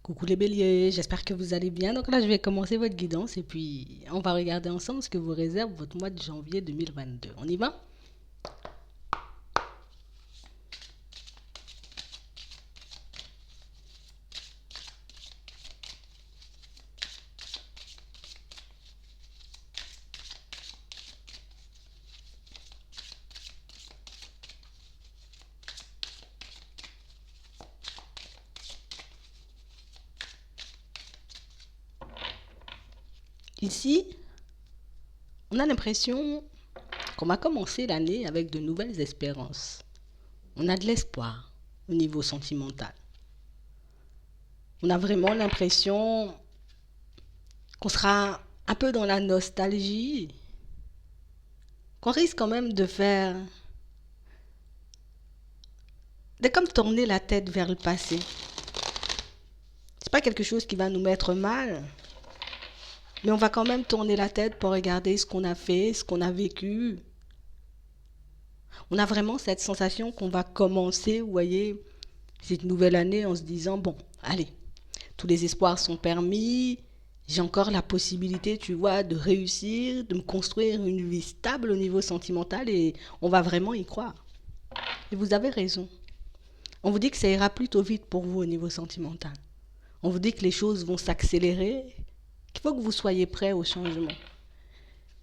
Coucou les béliers, j'espère que vous allez bien. Donc là, je vais commencer votre guidance et puis on va regarder ensemble ce que vous réserve votre mois de janvier 2022. On y va? Ici, on a l'impression qu'on va commencer l'année avec de nouvelles espérances. On a de l'espoir au niveau sentimental. On a vraiment l'impression qu'on sera un peu dans la nostalgie, qu'on risque quand même de comme tourner la tête vers le passé. C'est pas quelque chose qui va nous mettre mal, mais on va quand même tourner la tête pour regarder ce qu'on a fait, ce qu'on a vécu. On a vraiment cette sensation qu'on va commencer, vous voyez, cette nouvelle année en se disant, bon, allez, tous les espoirs sont permis, j'ai encore la possibilité, tu vois, de réussir, de me construire une vie stable au niveau sentimental et on va vraiment y croire. Et vous avez raison. On vous dit que ça ira plutôt vite pour vous au niveau sentimental. On vous dit que les choses vont s'accélérer, qu'il faut que vous soyez prêts au changement,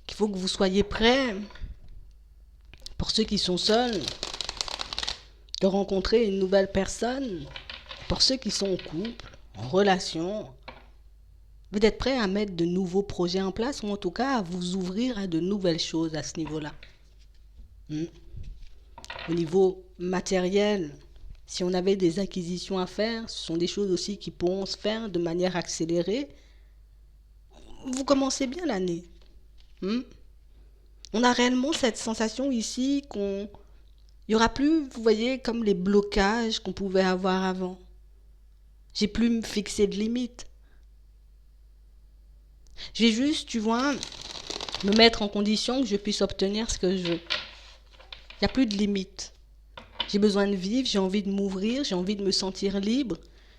qu'il faut que vous soyez prêts, pour ceux qui sont seuls, de rencontrer une nouvelle personne, pour ceux qui sont en couple, en relation, vous êtes prêts à mettre de nouveaux projets en place ou en tout cas à vous ouvrir à de nouvelles choses à ce niveau-là. Au niveau matériel, si on avait des acquisitions à faire, ce sont des choses aussi qui pourront se faire de manière accélérée. Vous commencez bien l'année. On a réellement cette sensation ici qu'il n'y aura plus, vous voyez, comme les blocages qu'on pouvait avoir avant. J'ai plus me fixer de limites. Je vais juste, tu vois, me mettre en condition que je puisse obtenir ce que je veux. Il n'y a plus de limites. J'ai besoin de vivre, j'ai envie de m'ouvrir, j'ai envie de me sentir libre.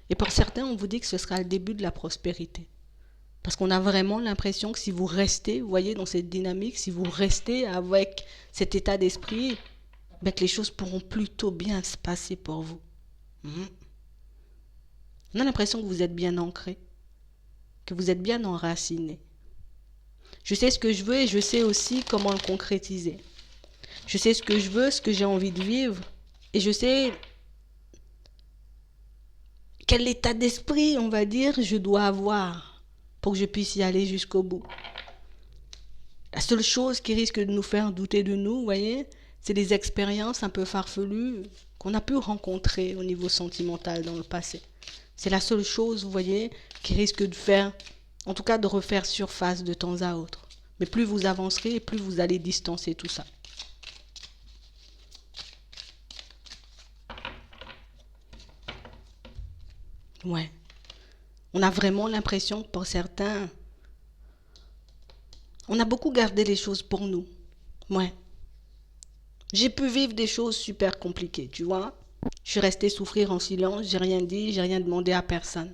Et pour certains, on vous dit que ce sera le début de la prospérité. Parce qu'on a vraiment l'impression que si vous restez, vous voyez, dans cette dynamique, si vous restez avec cet état d'esprit, ben que les choses pourront plutôt bien se passer pour vous. On a l'impression que vous êtes bien ancré, que vous êtes bien enraciné. Je sais ce que je veux et je sais aussi comment le concrétiser. Je sais ce que je veux, ce que j'ai envie de vivre. Et je sais quel état d'esprit, on va dire, je dois avoir pour que je puisse y aller jusqu'au bout. La seule chose qui risque de nous faire douter de nous, vous voyez, c'est des expériences un peu farfelues qu'on a pu rencontrer au niveau sentimental dans le passé. C'est la seule chose, vous voyez, qui risque de faire, en tout cas de refaire surface de temps à autre. Mais plus vous avancerez, plus vous allez distancer tout ça. Ouais. On a vraiment l'impression que pour certains, on a beaucoup gardé les choses pour nous. Ouais. J'ai pu vivre des choses super compliquées, tu vois. Je suis restée souffrir en silence, j'ai rien dit, j'ai rien demandé à personne.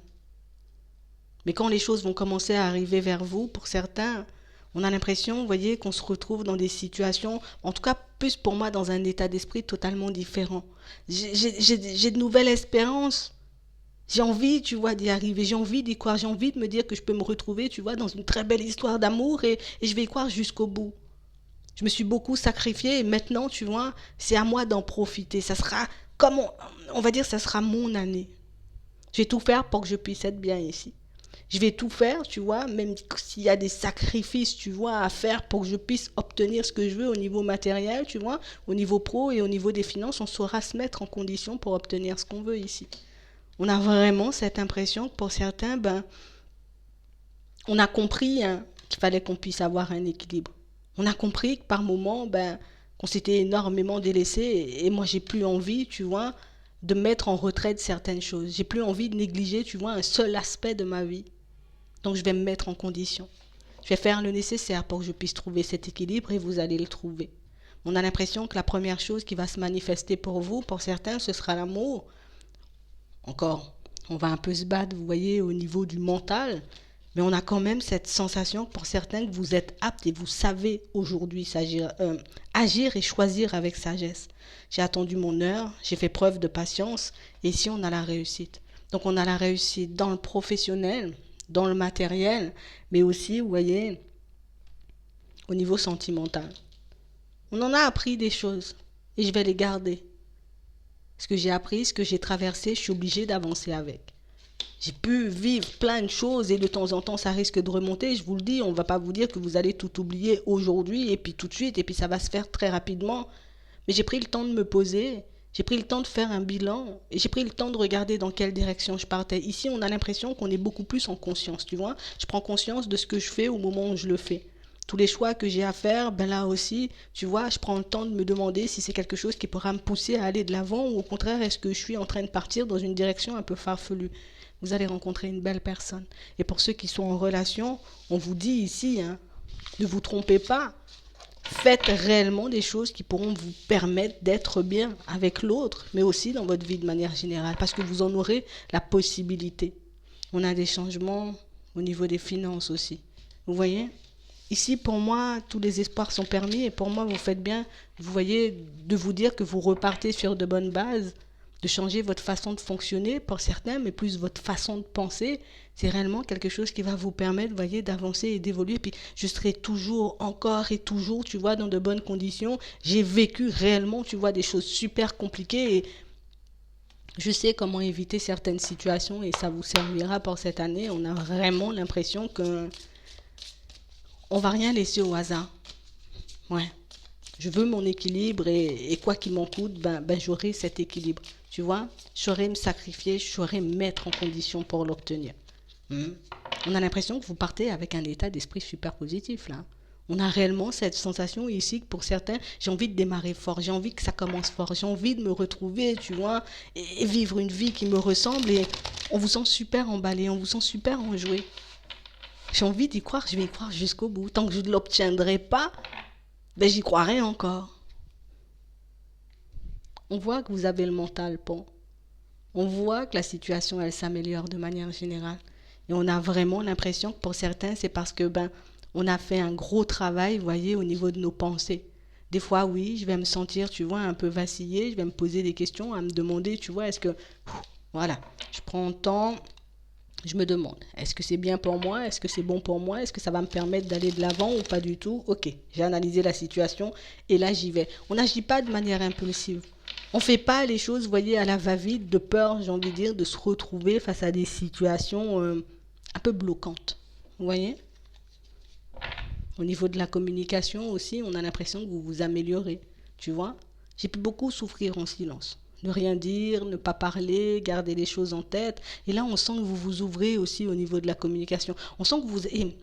Mais quand les choses vont commencer à arriver vers vous, pour certains, on a l'impression, vous voyez, qu'on se retrouve dans des situations, en tout cas plus pour moi, dans un état d'esprit totalement différent. J'ai de nouvelles espérances. J'ai envie, tu vois, d'y arriver. J'ai envie d'y croire. J'ai envie de me dire que je peux me retrouver, tu vois, dans une très belle histoire d'amour et je vais y croire jusqu'au bout. Je me suis beaucoup sacrifiée et maintenant, tu vois, c'est à moi d'en profiter. Ça sera, comme on va dire, ça sera mon année. Je vais tout faire pour que je puisse être bien ici. Je vais tout faire, tu vois, même s'il y a des sacrifices, tu vois, à faire pour que je puisse obtenir ce que je veux au niveau matériel, tu vois, au niveau pro et au niveau des finances, on saura se mettre en condition pour obtenir ce qu'on veut ici. On a vraiment cette impression que pour certains, ben, on a compris qu'il fallait qu'on puisse avoir un équilibre. On a compris que par moments, ben, qu'on s'était énormément délaissé et moi j'ai plus envie, tu vois, de mettre en retrait de certaines choses. J'ai plus envie de négliger, tu vois, un seul aspect de ma vie. Donc je vais me mettre en condition. Je vais faire le nécessaire pour que je puisse trouver cet équilibre et vous allez le trouver. On a l'impression que la première chose qui va se manifester pour vous, pour certains, ce sera l'amour. Encore, on va un peu se battre, vous voyez, au niveau du mental, mais on a quand même cette sensation pour certains que vous êtes aptes et vous savez aujourd'hui agir et choisir avec sagesse. J'ai attendu mon heure, j'ai fait preuve de patience et ici on a la réussite. Donc on a la réussite dans le professionnel, dans le matériel, mais aussi, vous voyez, au niveau sentimental. On en a appris des choses et je vais les garder. Ce que j'ai appris, ce que j'ai traversé, je suis obligée d'avancer avec. J'ai pu vivre plein de choses et de temps en temps ça risque de remonter. Je vous le dis, on ne va pas vous dire que vous allez tout oublier aujourd'hui et puis tout de suite et puis ça va se faire très rapidement. Mais j'ai pris le temps de me poser, j'ai pris le temps de faire un bilan et j'ai pris le temps de regarder dans quelle direction je partais. Ici, on a l'impression qu'on est beaucoup plus en conscience, tu vois. Je prends conscience de ce que je fais au moment où je le fais. Tous les choix que j'ai à faire, ben là aussi, tu vois, je prends le temps de me demander si c'est quelque chose qui pourra me pousser à aller de l'avant ou au contraire, est-ce que je suis en train de partir dans une direction un peu farfelue. Vous allez rencontrer une belle personne. Et pour ceux qui sont en relation, on vous dit ici, hein, ne vous trompez pas. Faites réellement des choses qui pourront vous permettre d'être bien avec l'autre, mais aussi dans votre vie de manière générale, parce que vous en aurez la possibilité. On a des changements au niveau des finances aussi. Vous voyez ? Ici, pour moi, tous les espoirs sont permis et pour moi, vous faites bien, vous voyez, de vous dire que vous repartez sur de bonnes bases, de changer votre façon de fonctionner pour certains, mais plus votre façon de penser. C'est réellement quelque chose qui va vous permettre, vous voyez, d'avancer et d'évoluer. Puis je serai toujours, encore et toujours, tu vois, dans de bonnes conditions. J'ai vécu réellement, tu vois, des choses super compliquées et je sais comment éviter certaines situations et ça vous servira pour cette année. On a vraiment l'impression que on va rien laisser au hasard. Ouais. Je veux mon équilibre et quoi qu'il m'en coûte, ben j'aurai cet équilibre. Tu vois, je saurai me sacrifier, je saurai me mettre en condition pour l'obtenir. On a l'impression que vous partez avec un état d'esprit super positif là. On a réellement cette sensation ici que pour certains, j'ai envie de démarrer fort, j'ai envie que ça commence fort, j'ai envie de me retrouver, tu vois, et vivre une vie qui me ressemble et on vous sent super emballé, on vous sent super enjoué. J'ai envie d'y croire, je vais y croire jusqu'au bout. Tant que je ne l'obtiendrai pas, ben j'y croirai encore. On voit que vous avez le mental bon. On voit que la situation, elle s'améliore de manière générale. Et on a vraiment l'impression que pour certains, c'est parce que on a fait un gros travail, vous voyez, au niveau de nos pensées. Des fois, oui, je vais me sentir, tu vois, un peu vaciller, je vais me poser des questions, à me demander, tu vois, est-ce que... Voilà, je prends le temps, je me demande, est-ce que c'est bien pour moi? Est-ce que c'est bon pour moi? Est-ce que ça va me permettre d'aller de l'avant ou pas du tout? Ok, j'ai analysé la situation et là j'y vais. On n'agit pas de manière impulsive. On ne fait pas les choses, vous voyez, à la va-vite, de peur, j'ai envie de dire, de se retrouver face à des situations un peu bloquantes. Vous voyez? Au niveau de la communication aussi, on a l'impression que vous vous améliorez. Tu vois? J'ai pu beaucoup souffrir en silence. Ne rien dire, ne pas parler, garder les choses en tête. Et là, on sent que vous vous ouvrez aussi au niveau de la communication. On sent que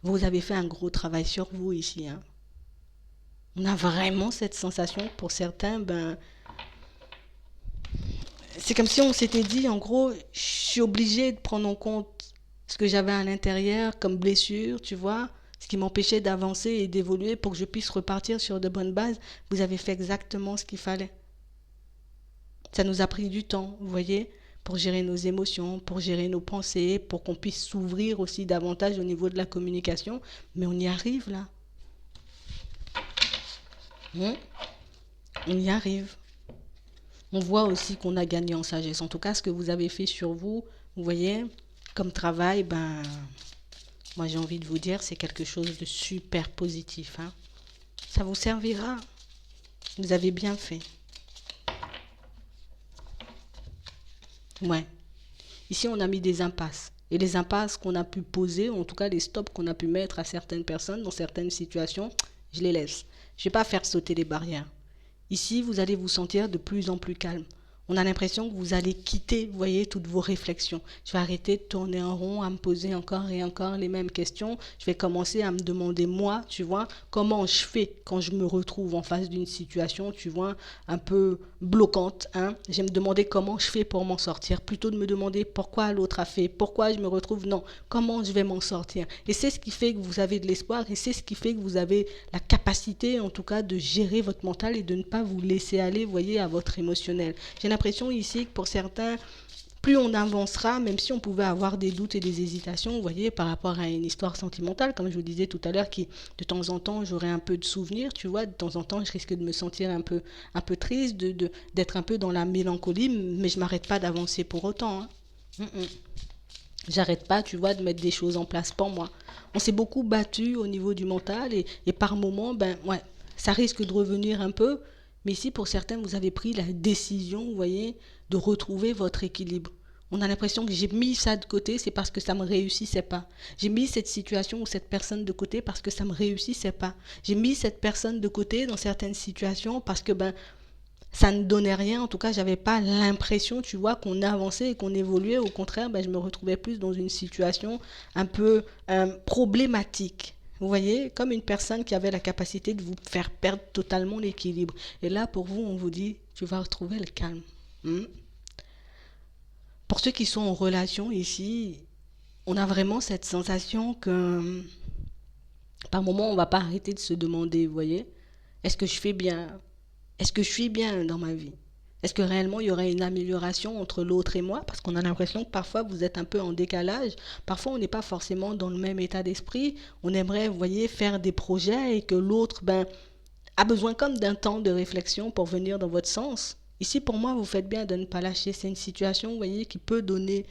vous avez fait un gros travail sur vous ici. Hein. On a vraiment cette sensation, pour certains, c'est comme si on s'était dit, en gros, je suis obligé de prendre en compte ce que j'avais à l'intérieur comme blessure, tu vois, ce qui m'empêchait d'avancer et d'évoluer pour que je puisse repartir sur de bonnes bases. Vous avez fait exactement ce qu'il fallait. Ça nous a pris du temps, vous voyez, pour gérer nos émotions, pour gérer nos pensées, pour qu'on puisse s'ouvrir aussi davantage au niveau de la communication. Mais on y arrive là. On y arrive. On voit aussi qu'on a gagné en sagesse. En tout cas, ce que vous avez fait sur vous, vous voyez, comme travail, moi j'ai envie de vous dire, c'est quelque chose de super positif. Hein. Ça vous servira. Vous avez bien fait. Ouais. Ici, on a mis des impasses. Et les impasses qu'on a pu poser, en tout cas les stops qu'on a pu mettre à certaines personnes dans certaines situations, je les laisse. Je ne vais pas faire sauter les barrières. Ici, vous allez vous sentir de plus en plus calme. On a l'impression que vous allez quitter, vous voyez, toutes vos réflexions. Je vais arrêter de tourner en rond, à me poser encore et encore les mêmes questions. Je vais commencer à me demander, moi, tu vois, comment je fais quand je me retrouve en face d'une situation, tu vois, un peu bloquante. Hein. Je vais me demander comment je fais pour m'en sortir. Plutôt de me demander pourquoi l'autre a fait, pourquoi je me retrouve, non, comment je vais m'en sortir. Et c'est ce qui fait que vous avez de l'espoir et c'est ce qui fait que vous avez la capacité, en tout cas, de gérer votre mental et de ne pas vous laisser aller, vous voyez, à votre émotionnel. J'ai l'impression ici que pour certains, plus on avancera, même si on pouvait avoir des doutes et des hésitations, vous voyez, par rapport à une histoire sentimentale, comme je vous disais tout à l'heure, qui de temps en temps j'aurais un peu de souvenirs, tu vois, de temps en temps je risque de me sentir un peu triste, d'être un peu dans la mélancolie, mais je m'arrête pas d'avancer pour autant. Hein. J'arrête pas, tu vois, de mettre des choses en place pour moi. On s'est beaucoup battu au niveau du mental et par moments, ben ouais, ça risque de revenir un peu. Mais ici, pour certains, vous avez pris la décision, vous voyez, de retrouver votre équilibre. On a l'impression que j'ai mis ça de côté, c'est parce que ça me réussissait pas. J'ai mis cette situation ou cette personne de côté parce que ça me réussissait pas. J'ai mis cette personne de côté dans certaines situations parce que ben ça ne donnait rien. En tout cas, j'avais pas l'impression, tu vois, qu'on avançait et qu'on évoluait. Au contraire, ben, je me retrouvais plus dans une situation un peu problématique. Vous voyez, comme une personne qui avait la capacité de vous faire perdre totalement l'équilibre. Et là, pour vous, on vous dit, tu vas retrouver le calme. Pour ceux qui sont en relation ici, on a vraiment cette sensation que par moment, on va pas arrêter de se demander, vous voyez, est-ce que je fais bien? Est-ce que je suis bien dans ma vie? Est-ce que réellement il y aurait une amélioration entre l'autre et moi? Parce qu'on a l'impression que parfois vous êtes un peu en décalage. Parfois on n'est pas forcément dans le même état d'esprit. On aimerait, vous voyez, faire des projets et que l'autre, ben, a besoin comme d'un temps de réflexion pour venir dans votre sens. Ici, pour moi, vous faites bien de ne pas lâcher. C'est une situation, vous voyez, qui peut donner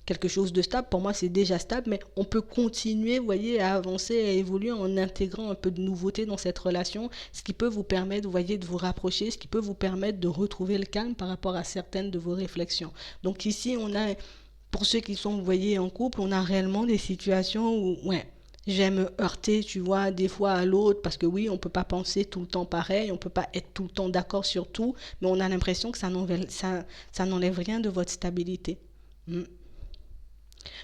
quelque chose de stable. Pour moi, c'est déjà stable, mais on peut continuer, vous voyez, à avancer, à évoluer en intégrant un peu de nouveauté dans cette relation, ce qui peut vous permettre, vous voyez, de vous rapprocher, ce qui peut vous permettre de retrouver le calme par rapport à certaines de vos réflexions. Donc ici, on a, pour ceux qui sont, vous voyez, en couple, on a réellement des situations où, ouais, je vais me heurter, tu vois, des fois à l'autre, parce que oui, on ne peut pas penser tout le temps pareil, on ne peut pas être tout le temps d'accord sur tout, mais on a l'impression que ça n'enlève rien de votre stabilité. Mm.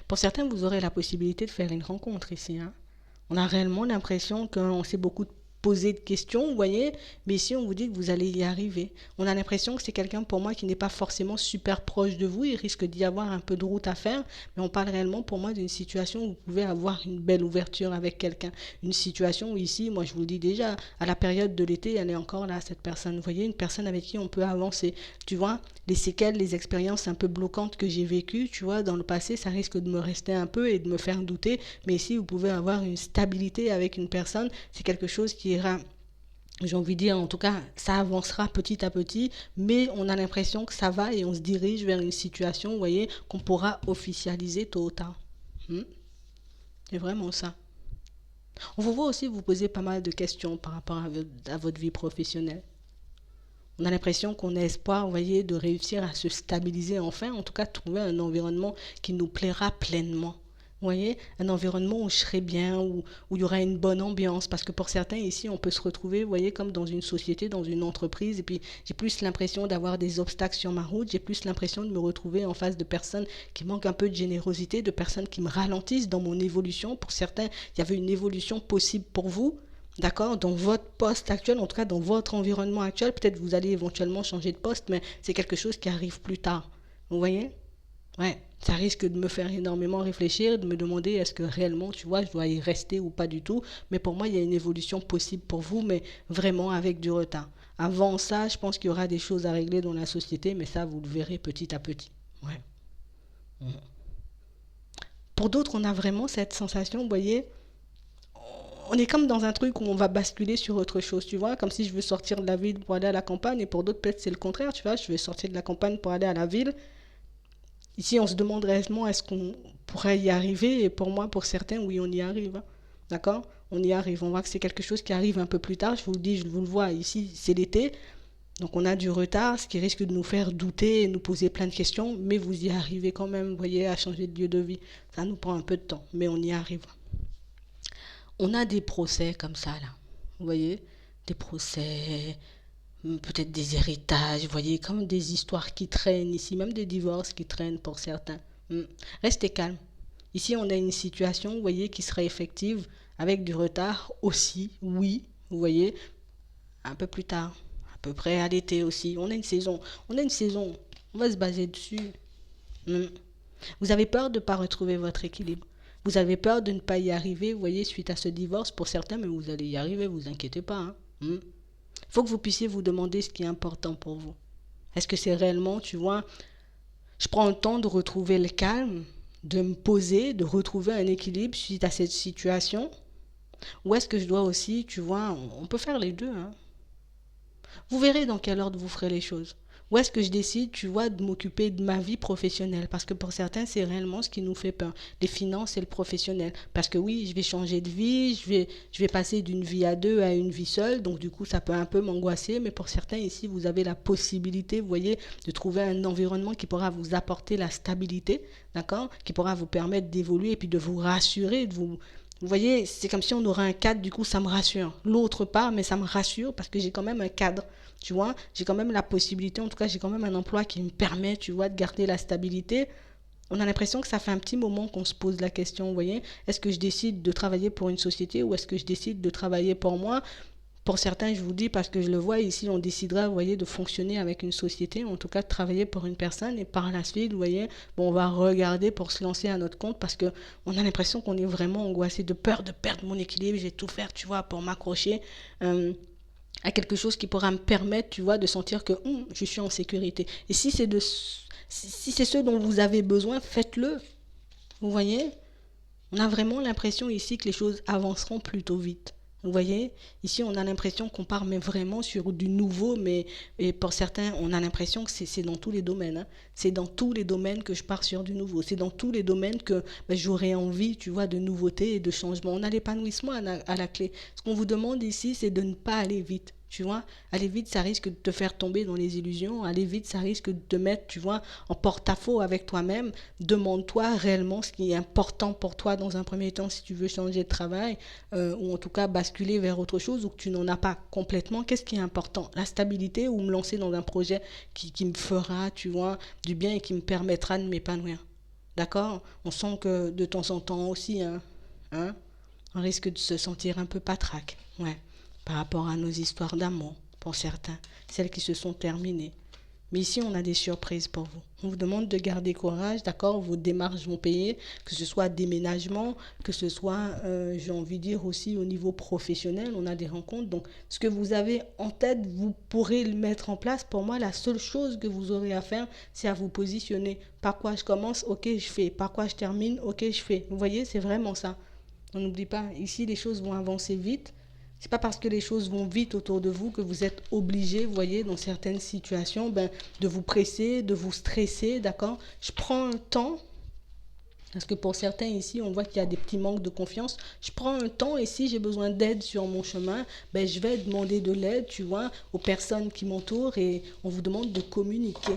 Pour certains, vous aurez la possibilité de faire une rencontre ici. Hein. On a réellement l'impression qu'on s'est beaucoup posé de questions, vous voyez, mais ici on vous dit que vous allez y arriver. On a l'impression que c'est quelqu'un pour moi qui n'est pas forcément super proche de vous, il risque d'y avoir un peu de route à faire, mais on parle réellement pour moi d'une situation où vous pouvez avoir une belle ouverture avec quelqu'un. Une situation où ici, moi je vous le dis déjà, à la période de l'été, elle est encore là, cette personne. Vous voyez, une personne avec qui on peut avancer. Tu vois, les séquelles, les expériences un peu bloquantes que j'ai vécues, tu vois, dans le passé, ça risque de me rester un peu et de me faire douter, mais ici vous pouvez avoir une stabilité avec une personne, c'est quelque chose qui ira, j'ai envie de dire, en tout cas, ça avancera petit à petit, mais on a l'impression que ça va et on se dirige vers une situation, vous voyez, qu'on pourra officialiser tôt ou tard. C'est vraiment ça. On vous voit aussi vous poser pas mal de questions par rapport à votre vie professionnelle. On a l'impression qu'on a espoir, vous voyez, de réussir à se stabiliser enfin, en tout cas trouver un environnement qui nous plaira pleinement. Vous voyez, un environnement où je serai bien, où il y aura une bonne ambiance. Parce que pour certains ici, on peut se retrouver, vous voyez, comme dans une société, dans une entreprise. Et puis, j'ai plus l'impression d'avoir des obstacles sur ma route. J'ai plus l'impression de me retrouver en face de personnes qui manquent un peu de générosité, de personnes qui me ralentissent dans mon évolution. Pour certains, il y avait une évolution possible pour vous. D'accord, dans votre poste actuel, en tout cas dans votre environnement actuel, peut-être vous allez éventuellement changer de poste, mais c'est quelque chose qui arrive plus tard. Vous voyez? Ouais, ça risque de me faire énormément réfléchir, de me demander est-ce que réellement, tu vois, je dois y rester ou pas du tout. Mais pour moi, il y a une évolution possible pour vous, mais vraiment avec du retard. Avant ça, je pense qu'il y aura des choses à régler dans la société, mais ça, vous le verrez petit à petit. Ouais. Pour d'autres, on a vraiment cette sensation, vous voyez, on est comme dans un truc où on va basculer sur autre chose, tu vois, comme si je veux sortir de la ville pour aller à la campagne, et pour d'autres, peut-être c'est le contraire, tu vois, je veux sortir de la campagne pour aller à la ville. Ici, on se demande réellement est-ce qu'on pourrait y arriver, et pour moi, pour certains, oui, on y arrive, hein. D'accord? On y arrive, on voit que c'est quelque chose qui arrive un peu plus tard, je vous le dis, je vous le vois, ici, c'est l'été, donc on a du retard, ce qui risque de nous faire douter et nous poser plein de questions, mais vous y arrivez quand même, vous voyez, à changer de lieu de vie. Ça nous prend un peu de temps, mais on y arrive. On a des procès comme ça, là. Vous voyez? Des procès, peut-être des héritages, vous voyez, comme des histoires qui traînent ici, même des divorces qui traînent pour certains. Restez calme. Ici, on a une situation, vous voyez, qui serait effective avec du retard aussi, oui, vous voyez, un peu plus tard, à peu près à l'été aussi. On a une saison, on va se baser dessus. Hmm. Vous avez peur de ne pas retrouver votre équilibre. Vous avez peur de ne pas y arriver, vous voyez, suite à ce divorce pour certains, mais vous allez y arriver, vous inquiétez pas. Hein. Il faut que vous puissiez vous demander ce qui est important pour vous. Est-ce que c'est réellement, tu vois, Je prends le temps de retrouver le calme, de me poser, de retrouver un équilibre suite à cette situation. Ou est-ce que je dois aussi, tu vois, on peut faire les deux, hein. Vous verrez dans quel ordre vous ferez les choses. Ou est-ce que je décide, tu vois, de m'occuper de ma vie professionnelle? Parce que pour certains, c'est réellement ce qui nous fait peur. Les finances et le professionnel. Parce que oui, je vais changer de vie, je vais passer d'une vie à deux à une vie seule. Donc du coup, ça peut un peu m'angoisser. Mais pour certains, ici, vous avez la possibilité, vous voyez, de trouver un environnement qui pourra vous apporter la stabilité, d'accord? Qui pourra vous permettre d'évoluer et puis de vous rassurer, de vous voyez, c'est comme si on aurait un cadre, du coup, ça me rassure. L'autre part, mais ça me rassure parce que j'ai quand même un cadre. Tu vois, j'ai quand même la possibilité, en tout cas, j'ai quand même un emploi qui me permet, tu vois, de garder la stabilité. On a l'impression que ça fait un petit moment qu'on se pose la question, vous voyez, est-ce que je décide de travailler pour une société ou est-ce que je décide de travailler pour moi? Pour certains, je vous dis, parce que je le vois ici, on décidera, vous voyez, de fonctionner avec une société, en tout cas de travailler pour une personne, et par la suite, vous voyez, bon, on va regarder pour se lancer à notre compte, parce que on a l'impression qu'on est vraiment angoissé de peur de perdre mon équilibre, j'ai tout faire, tu vois, pour m'accrocher à quelque chose qui pourra me permettre, tu vois, de sentir que je suis en sécurité. Et si c'est ce dont vous avez besoin, faites-le. Vous voyez, on a vraiment l'impression ici que les choses avanceront plutôt vite. Vous voyez, ici on a l'impression qu'on part mais vraiment sur du nouveau, mais et pour certains on a l'impression que c'est dans tous les domaines, hein. C'est dans tous les domaines que je pars sur du nouveau. C'est dans tous les domaines que j'aurais envie, tu vois, de nouveautés et de changements. On a l'épanouissement à la clé. Ce qu'on vous demande ici, c'est de ne pas aller vite. Tu vois, aller vite, ça risque de te faire tomber dans les illusions. Aller vite, ça risque de te mettre, tu vois, en porte-à-faux avec toi-même. Demande-toi réellement ce qui est important pour toi dans un premier temps si tu veux changer de travail ou en tout cas basculer vers autre chose ou que tu n'en as pas complètement. Qu'est-ce qui est important? La stabilité ou me lancer dans un projet qui me fera, tu vois, du bien et qui me permettra de m'épanouir. D'accord? On sent que de temps en temps aussi, hein, on risque de se sentir un peu patraque. Ouais, par rapport à nos histoires d'amour, pour certains, celles qui se sont terminées. Mais ici, on a des surprises pour vous. On vous demande de garder courage, d'accord? Vos démarches vont payer, que ce soit déménagement, que ce soit, j'ai envie de dire aussi au niveau professionnel, on a des rencontres. Donc, ce que vous avez en tête, vous pourrez le mettre en place. Pour moi, la seule chose que vous aurez à faire, c'est à vous positionner. Par quoi je commence? Ok, je fais. Par quoi je termine? Ok, je fais. Vous voyez, c'est vraiment ça. On n'oublie pas, ici, les choses vont avancer vite. C'est pas parce que les choses vont vite autour de vous que vous êtes obligé, vous voyez, dans certaines situations, de vous presser, de vous stresser, d'accord? Je prends un temps, parce que pour certains ici, on voit qu'il y a des petits manques de confiance. Je prends un temps et si j'ai besoin d'aide sur mon chemin, je vais demander de l'aide, tu vois, aux personnes qui m'entourent et on vous demande de communiquer.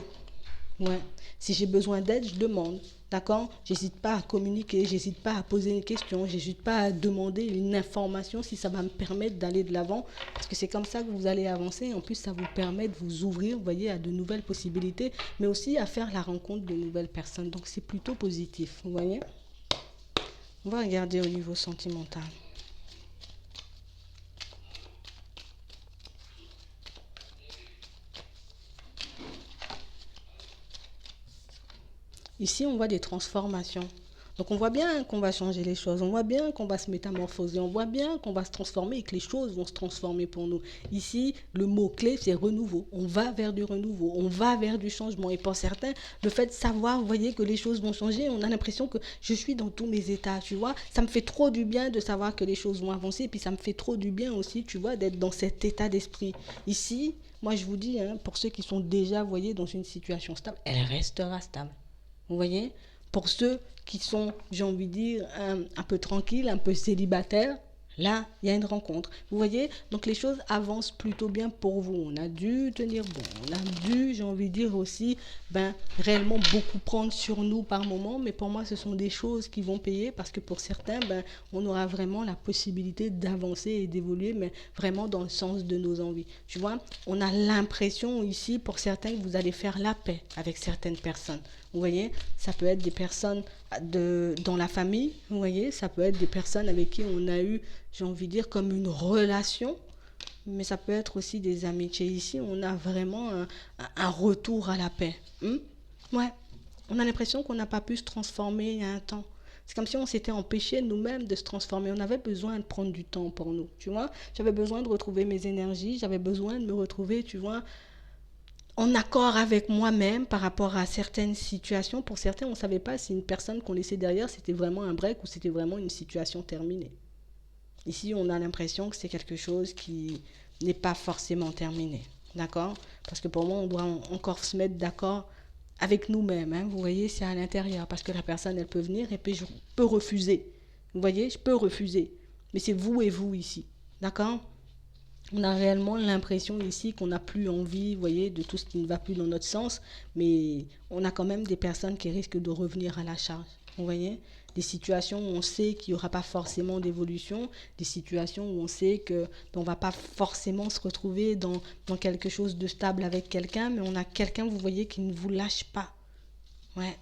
Ouais. Si j'ai besoin d'aide, je demande. D'accord? J'hésite pas à communiquer, j'hésite pas à poser une question, j'hésite pas à demander une information si ça va me permettre d'aller de l'avant. Parce que c'est comme ça que vous allez avancer. En plus, ça vous permet de vous ouvrir, vous voyez, à de nouvelles possibilités, mais aussi à faire la rencontre de nouvelles personnes. Donc, c'est plutôt positif, vous voyez? On va regarder au niveau sentimental. Ici, on voit des transformations. Donc on voit bien qu'on va changer les choses, on voit bien qu'on va se métamorphoser, on voit bien qu'on va se transformer et que les choses vont se transformer pour nous. Ici, le mot-clé, c'est renouveau. On va vers du renouveau, on va vers du changement. Et pour certains, le fait de savoir, vous voyez, que les choses vont changer, on a l'impression que je suis dans tous mes états, tu vois. Ça me fait trop du bien de savoir que les choses vont avancer, et puis ça me fait trop du bien aussi, tu vois, d'être dans cet état d'esprit. Ici, moi je vous dis, pour ceux qui sont déjà, vous voyez, dans une situation stable, elle restera stable. Vous voyez? Pour ceux qui sont, j'ai envie de dire, un peu tranquilles, un peu célibataires, là, il y a une rencontre. Vous voyez? Donc les choses avancent plutôt bien pour vous. On a dû tenir bon. On a dû, j'ai envie de dire aussi, réellement beaucoup prendre sur nous par moment. Mais pour moi, ce sont des choses qui vont payer parce que pour certains, on aura vraiment la possibilité d'avancer et d'évoluer, mais vraiment dans le sens de nos envies. Tu vois? On a l'impression ici, pour certains, que vous allez faire la paix avec certaines personnes. Vous voyez, ça peut être des personnes dans la famille, vous voyez, ça peut être des personnes avec qui on a eu, j'ai envie de dire, comme une relation, mais ça peut être aussi des amitiés. Ici, on a vraiment un retour à la paix. Ouais, on a l'impression qu'on n'a pas pu se transformer il y a un temps. C'est comme si on s'était empêché nous-mêmes de se transformer. On avait besoin de prendre du temps pour nous, tu vois. J'avais besoin de retrouver mes énergies, j'avais besoin de me retrouver, tu vois, en accord avec moi-même par rapport à certaines situations. Pour certains, on ne savait pas si une personne qu'on laissait derrière, c'était vraiment un break ou c'était vraiment une situation terminée. Ici, on a l'impression que c'est quelque chose qui n'est pas forcément terminé. D'accord? Parce que pour moi, on doit encore se mettre d'accord avec nous-mêmes. Hein. Vous voyez, c'est à l'intérieur. Parce que la personne, elle peut venir et puis je peux refuser. Vous voyez, je peux refuser. Mais c'est vous et vous ici. D'accord? On a réellement l'impression ici qu'on n'a plus envie, vous voyez, de tout ce qui ne va plus dans notre sens, mais on a quand même des personnes qui risquent de revenir à la charge, vous voyez, des situations où on sait qu'il n'y aura pas forcément d'évolution, des situations où on sait que on ne va pas forcément se retrouver dans quelque chose de stable avec quelqu'un, mais on a quelqu'un, vous voyez, qui ne vous lâche pas. Ouais.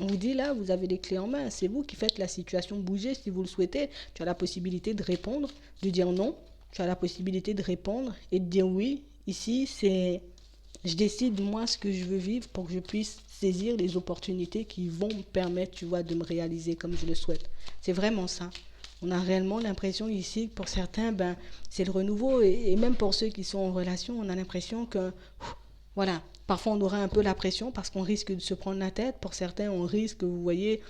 On vous dit là, vous avez les clés en main, c'est vous qui faites la situation bouger si vous le souhaitez. Tu as la possibilité de répondre, de dire non. Tu as la possibilité de répondre et de dire oui. Ici, c'est je décide moi ce que je veux vivre pour que je puisse saisir les opportunités qui vont me permettre, tu vois, de me réaliser comme je le souhaite. C'est vraiment ça. On a réellement l'impression ici que pour certains, ben, c'est le renouveau et même pour ceux qui sont en relation, on a l'impression que voilà, parfois on aura un peu la pression parce qu'on risque de se prendre la tête. Pour certains, on risque, vous voyez,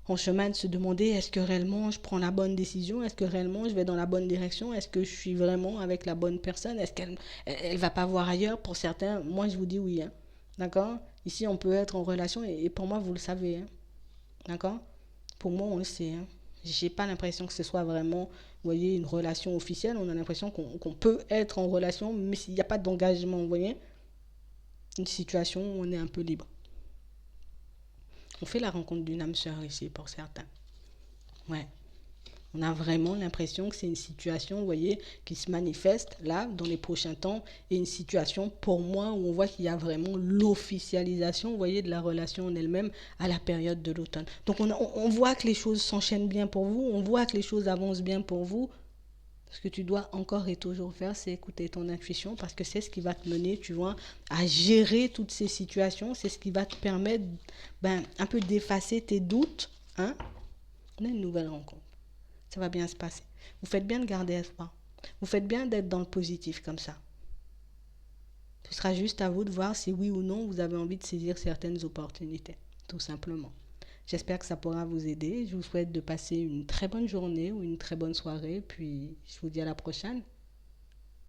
en chemin de se demander est-ce que réellement je prends la bonne décision, est-ce que réellement je vais dans la bonne direction, est-ce que je suis vraiment avec la bonne personne, est-ce qu'elle elle va pas voir ailleurs. Pour certains, moi je vous dis oui, hein. D'accord. Ici on peut être en relation et pour moi vous le savez, hein. D'accord. Pour moi on le sait, hein. J'ai pas l'impression que ce soit vraiment, vous voyez, une relation officielle. On a l'impression qu'on peut être en relation, mais s'il n'y a pas d'engagement, vous voyez, une situation où on est un peu libre. On fait la rencontre d'une âme sœur ici pour certains. Ouais. On a vraiment l'impression que c'est une situation, vous voyez, qui se manifeste là, dans les prochains temps, et une situation, pour moi, où on voit qu'il y a vraiment l'officialisation, vous voyez, de la relation en elle-même à la période de l'automne. Donc on voit que les choses s'enchaînent bien pour vous, on voit que les choses avancent bien pour vous. Ce que tu dois encore et toujours faire, c'est écouter ton intuition parce que c'est ce qui va te mener, tu vois, à gérer toutes ces situations. C'est ce qui va te permettre, ben, un peu d'effacer tes doutes. Hein? On a une nouvelle rencontre. Ça va bien se passer. Vous faites bien de garder espoir. Vous faites bien d'être dans le positif comme ça. Ce sera juste à vous de voir si oui ou non vous avez envie de saisir certaines opportunités, tout simplement. J'espère que ça pourra vous aider. Je vous souhaite de passer une très bonne journée ou une très bonne soirée. Puis je vous dis à la prochaine.